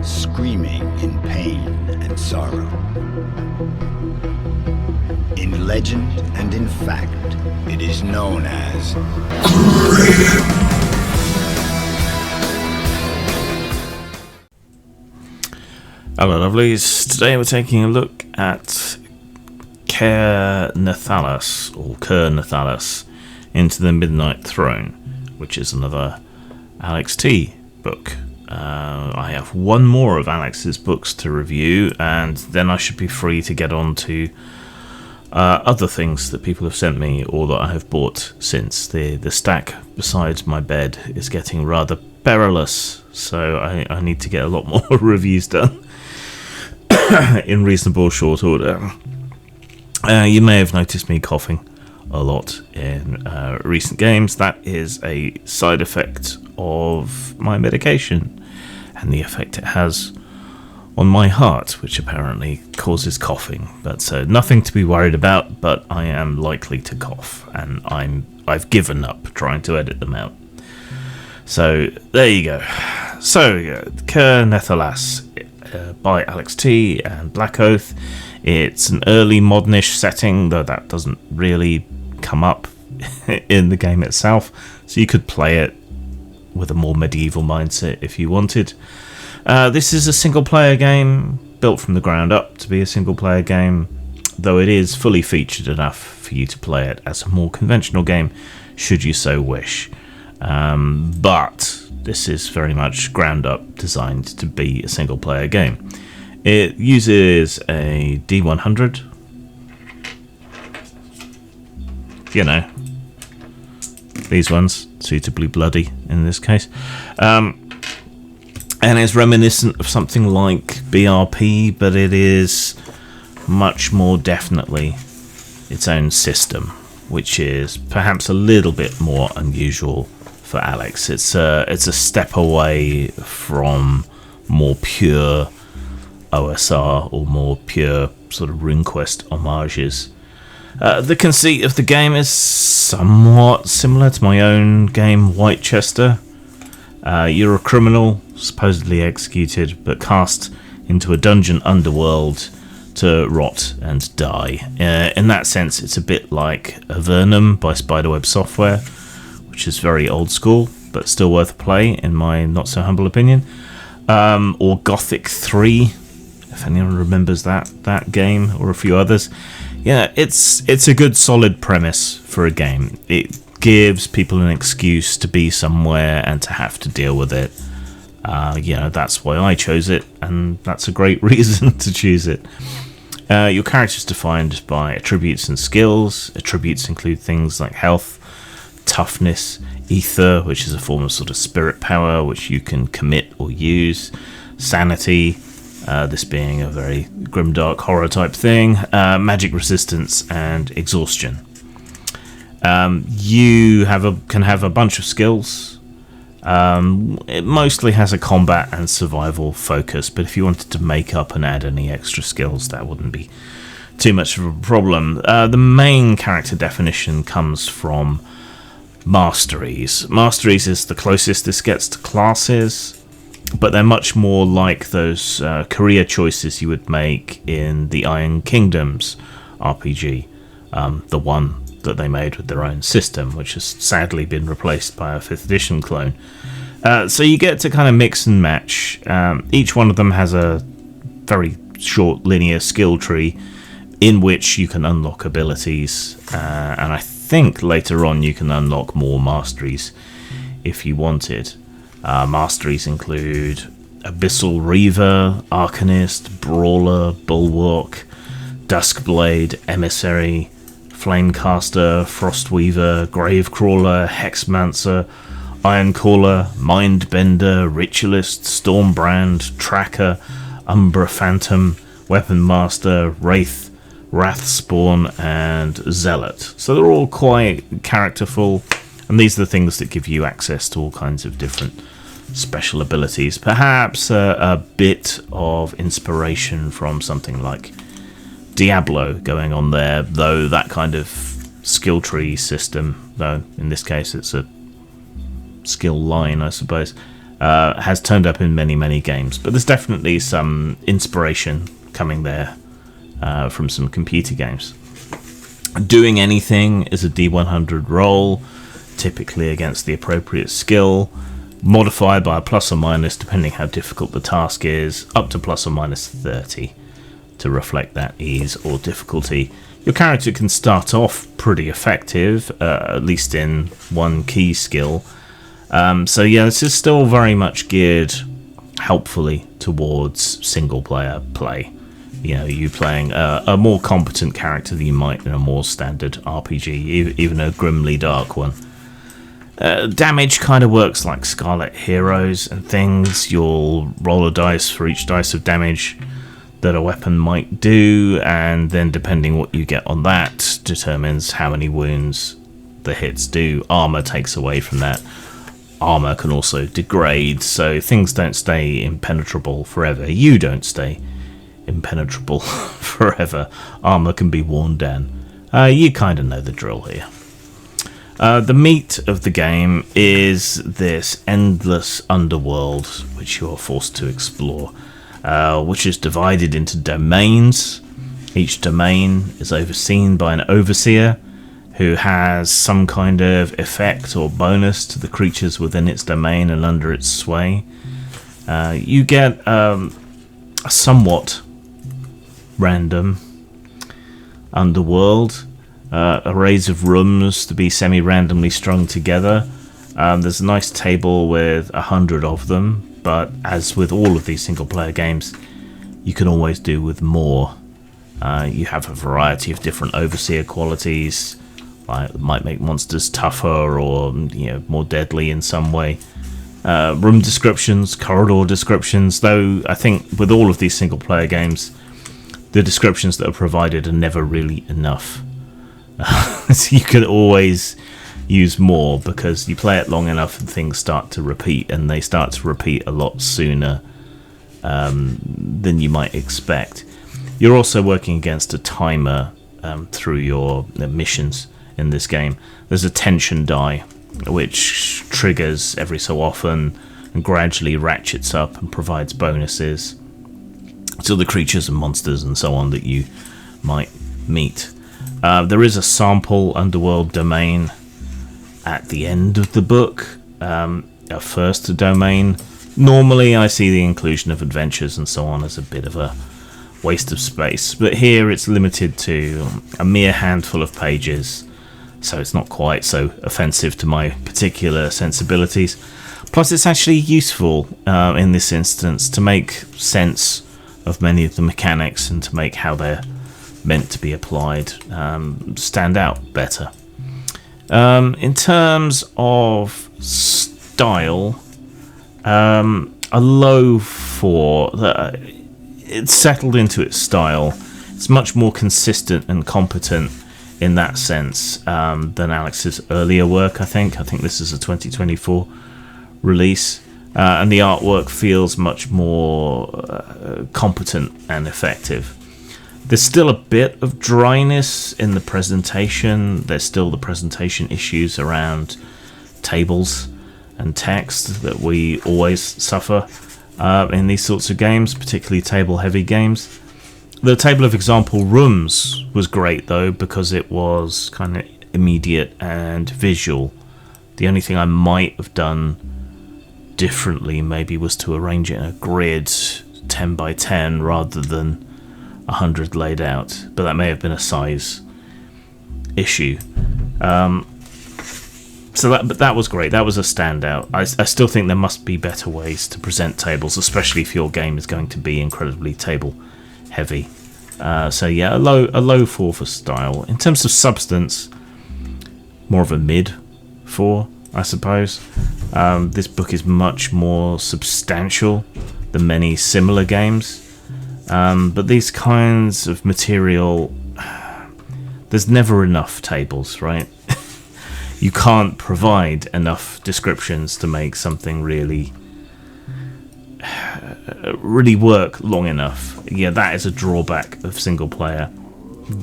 screaming in pain and sorrow. In legend and in fact, it is known as Hello lovelies, today we're taking a look at Ker Nethalas, or Ker Nethalas, Into the Midnight Throne, which is another Alex T book. I have one more of Alex's books to review, and then I should be free to get on to other things that people have sent me or that I have bought since. The stack beside my bed is getting rather perilous, so I need to get a lot more reviews done in reasonable short order. You may have noticed me coughing a lot in recent games. That is a side effect of my medication and the effect it has on my heart, which apparently causes coughing. But so nothing to be worried about, but I am likely to cough, and I've given up trying to edit them out. So there you go. So Ker Nethalas by Alex T and Blackoath. It's an early modernish setting, though that doesn't really come up in the game itself, so you could play it with a more medieval mindset if you wanted. This is a single player game, built from the ground up to be a single player game, though it is fully featured enough for you to play it as a more conventional game should you so wish. But this is very much ground up, designed to be a single player game. It uses a D100, you know, these ones, suitably bloody in this case, and it's reminiscent of something like BRP, but it is much more definitely its own system, which is perhaps a little bit more unusual for Alex. It's a step away from more pure OSR or more pure sort of RuneQuest homages. The conceit of the game is somewhat similar to my own game Whitechester. You're a criminal, supposedly executed, but cast into a dungeon underworld to rot and die. In that sense, it's a bit like Avernum by Spiderweb Software, which is very old school, but still worth a play, in my not-so-humble opinion. Or Gothic 3, if anyone remembers that game, or a few others. Yeah, it's a good solid premise for a game. It gives people an excuse to be somewhere and to have to deal with it. That's why I chose it, and that's a great reason to choose it. Your character's defined by attributes and skills. Attributes include things like health, toughness, ether, which is a form of sort of spirit power which you can commit or use, sanity, this being a very grimdark horror type thing, magic resistance, and exhaustion. You can have a bunch of skills. It mostly has a combat and survival focus, but if you wanted to make up and add any extra skills, that wouldn't be too much of a problem. The main character definition comes from masteries. Masteries is the closest this gets to classes, but they're much more like those career choices you would make in the Iron Kingdoms RPG, the one that they made with their own system, which has sadly been replaced by a 5th edition clone. So you get to kind of mix and match. Each one of them has a very short linear skill tree in which you can unlock abilities, and I think later on you can unlock more masteries if you wanted. Masteries include Abyssal Reaver, Arcanist, Brawler, Bulwark, Duskblade, Emissary, Flamecaster, Frostweaver, Gravecrawler, Hexmancer, Ironcaller, Mindbender, Ritualist, Stormbrand, Tracker, Umbra Phantom, Weapon Master, Wraith, Wrathspawn, and Zealot. So they're all quite characterful, and these are the things that give you access to all kinds of different special abilities. Perhaps a bit of inspiration from something like Diablo going on there, though that kind of skill tree system, though in this case it's a skill line, I suppose, has turned up in many games, but there's definitely some inspiration coming there from some computer games. Doing anything is a D100 roll, typically against the appropriate skill, modified by a plus or minus depending how difficult the task is, up to plus or minus 30 to reflect that ease or difficulty. Your character can start off pretty effective, at least in one key skill. So yeah, this is still very much geared helpfully towards single player play. You know, you playing a more competent character than you might in a more standard RPG, even a grimly dark one. Damage kind of works like Scarlet Heroes and things. You'll roll a dice for each dice of damage that a weapon might do, and then depending what you get on that determines how many wounds the hits do. Armor takes away from that. Armor can also degrade, so things don't stay impenetrable forever. You don't stay impenetrable forever. Armor can be worn down. You kind of know the drill here. The meat of the game is this endless underworld which you're forced to explore, which is divided into domains. Each domain is overseen by an overseer who has some kind of effect or bonus to the creatures within its domain and under its sway. You get a somewhat random underworld, arrays of rooms to be semi-randomly strung together. There's a nice table with 100 of them, but as with all of these single-player games, you can always do with more. You have a variety of different overseer qualities, like might make monsters tougher or more deadly in some way. Room descriptions, corridor descriptions, though I think with all of these single-player games, the descriptions that are provided are never really enough. So you can always use more because you play it long enough and things start to repeat, and they start to repeat a lot sooner than you might expect. You're also working against a timer through your missions in this game. There's a tension die which triggers every so often and gradually ratchets up and provides bonuses to the creatures and monsters and so on that you might meet. There is a sample underworld domain at the end of the book, a first domain. Normally I see the inclusion of adventures and so on as a bit of a waste of space, but here it's limited to a mere handful of pages, so it's not quite so offensive to my particular sensibilities. Plus it's actually useful in this instance to make sense of many of the mechanics and to make how they're meant to be applied stand out better. In terms of style, a low 4. It's settled into its style. It's much more consistent and competent in that sense than Alex's earlier work, I think. I think this is a 2024 release. And the artwork feels much more competent and effective. There's still a bit of dryness in the presentation. There's still the presentation issues around tables and text that we always suffer in these sorts of games, particularly table-heavy games. The table of example rooms was great, though, because it was kind of immediate and visual. The only thing I might have done differently maybe was to arrange it in a grid 10 by 10 rather than 100 laid out, but that may have been a size issue. But that was great. That was a standout. I still think there must be better ways to present tables, especially if your game is going to be incredibly table heavy. So yeah, a low 4 for style. In terms of substance, more of a mid 4, I suppose. This book is much more substantial than many similar games. But these kinds of material, there's never enough tables, right? You can't provide enough descriptions to make something really work long enough. Yeah, that is a drawback of single player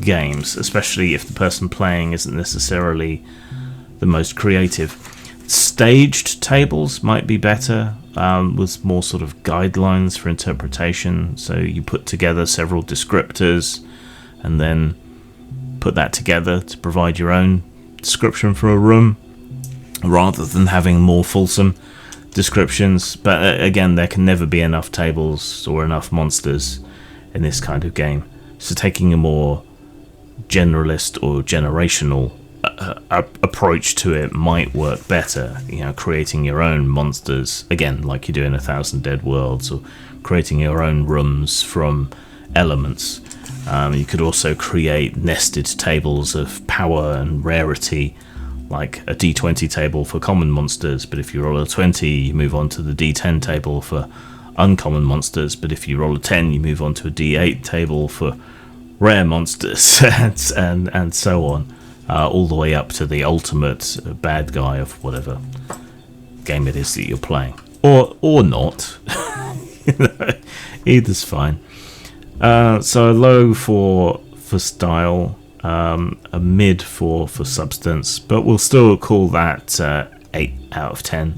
games, especially if the person playing isn't necessarily the most creative. Staged tables might be better, with more sort of guidelines for interpretation. So you put together several descriptors and then put that together to provide your own description for a room, rather than having more fulsome descriptions. But again, there can never be enough tables or enough monsters in this kind of game. So taking a more generalist or generational approach to it might work better. You know, creating your own monsters, again, like you do in 1,000 Dead Worlds, or creating your own rooms from elements. You could also create nested tables of power and rarity, like a D20 table for common monsters, but if you roll a 20, you move on to the D10 table for uncommon monsters, but if you roll a 10, you move on to a D8 table for rare monsters, and so on, all the way up to the ultimate bad guy of whatever game it is that you're playing, or not. Either's fine. So a low for style, a mid for substance, but we'll still call that 8 out of 10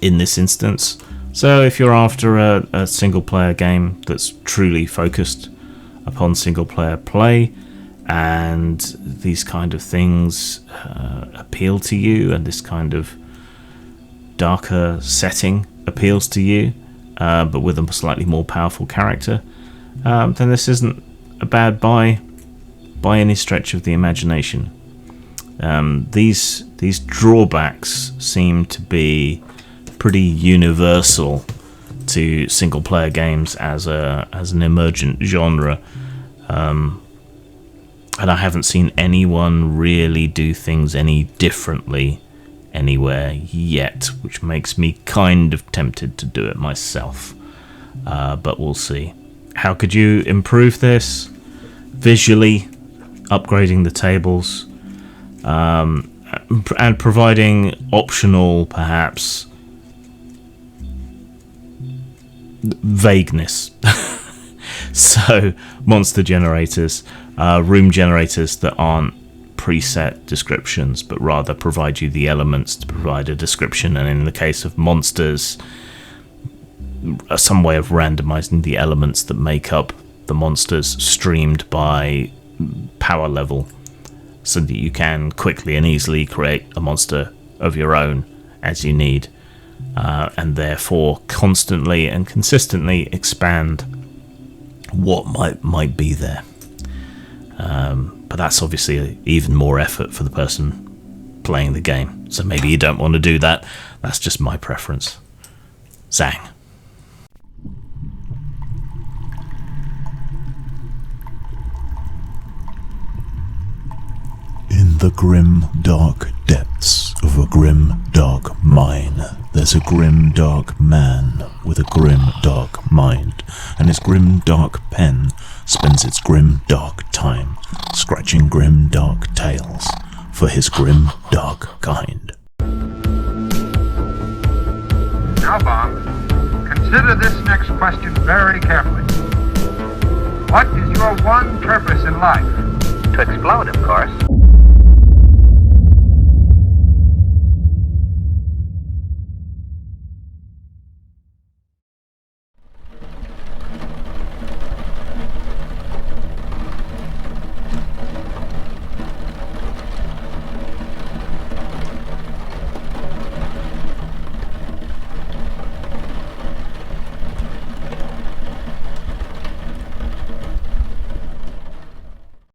in this instance. So if you're after a single player game that's truly focused upon single player play, and these kind of things appeal to you, and this kind of darker setting appeals to you, but with a slightly more powerful character, then this isn't a bad buy by any stretch of the imagination. These drawbacks seem to be pretty universal to single player games as an emergent genre, and I haven't seen anyone really do things any differently anywhere yet, which makes me kind of tempted to do it myself, but we'll see. How could you improve this? Visually, upgrading the tables, and providing optional, perhaps, vagueness. So, monster generators, room generators that aren't preset descriptions, but rather provide you the elements to provide a description, and in the case of monsters, some way of randomizing the elements that make up the monsters streamed by power level, so that you can quickly and easily create a monster of your own as you need, and therefore constantly and consistently expand what might be there. But that's obviously even more effort for the person playing the game, so maybe you don't want to do that. That's just my preference. Zang. In the grim, dark depths of a grim, dark mine, there's a grim, dark man with a grim, dark mind, and his grim, dark pen spends its grim, dark time scratching grim, dark tales for his grim, dark kind. Now, Bob, consider this next question very carefully. What is your one purpose in life? To explode, of course.